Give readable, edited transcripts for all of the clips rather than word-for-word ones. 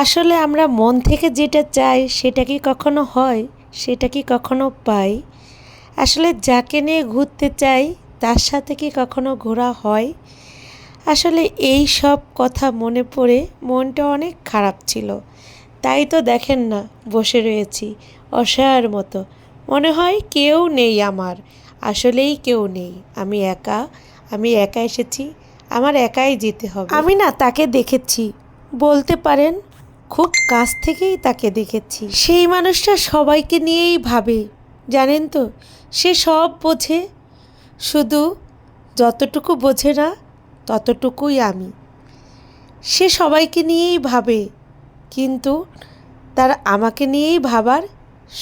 আসলে আমরা মন থেকে যেটা চাই সেটা কি কখনো হয়, সেটা কি কখনো পাই? আসলে যাকে নিয়ে ঘুরতে চাই তার সাথে কি কখনো ঘোরা হয়? আসলে এই সব কথা মনে পড়ে মনটা অনেক খারাপ ছিল। তাই তো দেখেন না, বসে রয়েছি অসহায়ের মতো। মনে হয় কেউ নেই আমার, আসলেই কেউ নেই। আমি একা এসেছি, আমার একাই যেতে হবে। আমি না তাকে দেখেছি, বলতে পারেন খুব কাছ থেকেই তাকে দেখেছি। সেই মানুষটা সবাইকে নিয়েই ভাবে, জানেন তো। সে সব বোঝে, শুধু যতটুকু বোঝে না ততটুকুই আমি। সে সবাইকে নিয়েই ভাবে, কিন্তু তার আমাকে নিয়েই ভাবার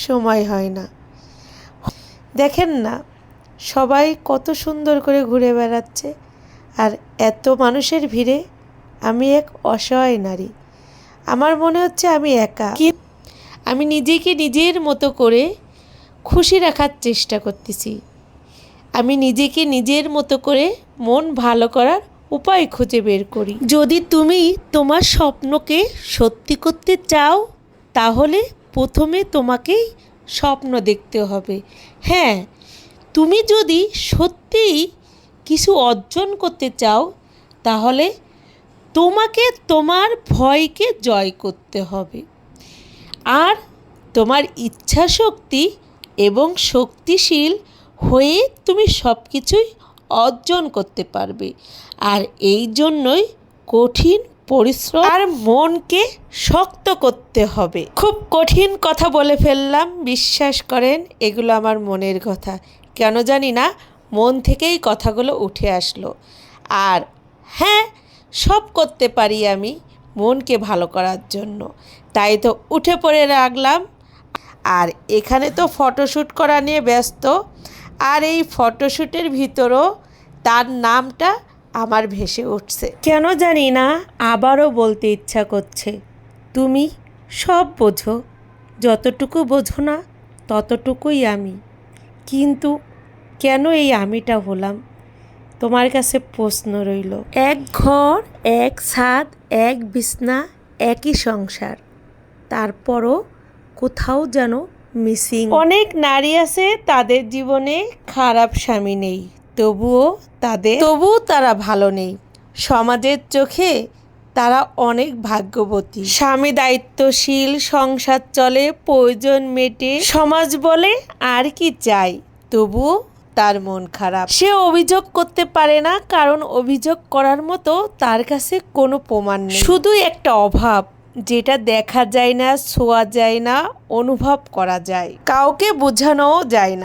সময় হয় না। দেখেন না, সবাই কত সুন্দর করে ঘুরে বেড়াচ্ছে, আর এত মানুষের ভিড়ে আমি এক অসহায় নারী। আমার মনে হচ্ছে আমি একা। আমি নিজেকে নিজের মতো করে খুশি রাখার চেষ্টা করতেছি। আমি নিজেকে নিজের মতো করে মন ভালো করার উপায় খুঁজে বের করি। যদি তুমি তোমার স্বপ্নকে সত্যি করতে চাও, তাহলে প্রথমে তোমাকেই স্বপ্ন দেখতে হবে। হ্যাঁ, তুমি যদি সত্যিই কিছু অর্জন করতে চাও, তাহলে তোমাকে তোমার ভয়কে জয় করতে হবে। আর তোমার ইচ্ছা শক্তি এবং শক্তিশীল হয়ে তুমি সব কিছুই অর্জন করতে পারবে। আর এই জন্যই কঠিন পরিশ্রম আর মনকে শক্ত করতে হবে। খুব কঠিন কথা বলে ফেললাম, বিশ্বাস করেন এগুলো আমার মনের কথা। কেন জানি না, মন থেকেই কথাগুলো উঠে আসলো। আর হ্যাঁ, সব করতে পারি আমি মনকে ভালো করার জন্য। তাই তো উঠে পড়ে রাখলাম। আর এখানে তো ফটোশ্যুট করা নিয়ে ব্যস্ত, আর এই ফটোশ্যুটের ভিতরও তার নামটা আমার ভেসে উঠছে। কেন জানি না, আবারও বলতে ইচ্ছা করছে, তুমি সব বোঝো, যতটুকু বোঝো না ততটুকুই আমি। কিন্তু কেন এই আমিটা হলাম? তোমার কাছে প্রশ্ন রইল। এক ঘর, এক ছাদ, এক বিছনা, একই সংসার, তারপরও কোথাও যেন মিসিং। অনেক নারী আছে তাদের জীবনে খারাপ স্বামী নেই, তবুও তারা ভালো নেই। সমাজের চোখে তারা অনেক ভাগ্যবতী। স্বামী দায়িত্বশীল, সংসার চলে, প্রয়োজন মেটে, সমাজ বলে আর কি চাই, তবুও তার মন খারাপ। সে অভিযোগ করতে পারে না, কারণ অভিযোগ করার মতো তার কাছে কোনো প্রমাণ নেই। শুধু একটা অভাব, যেটা দেখা যায় না, ছোঁয়া যায় না, অনুভব করা যায়, কাউকে বোঝানোও যায় না।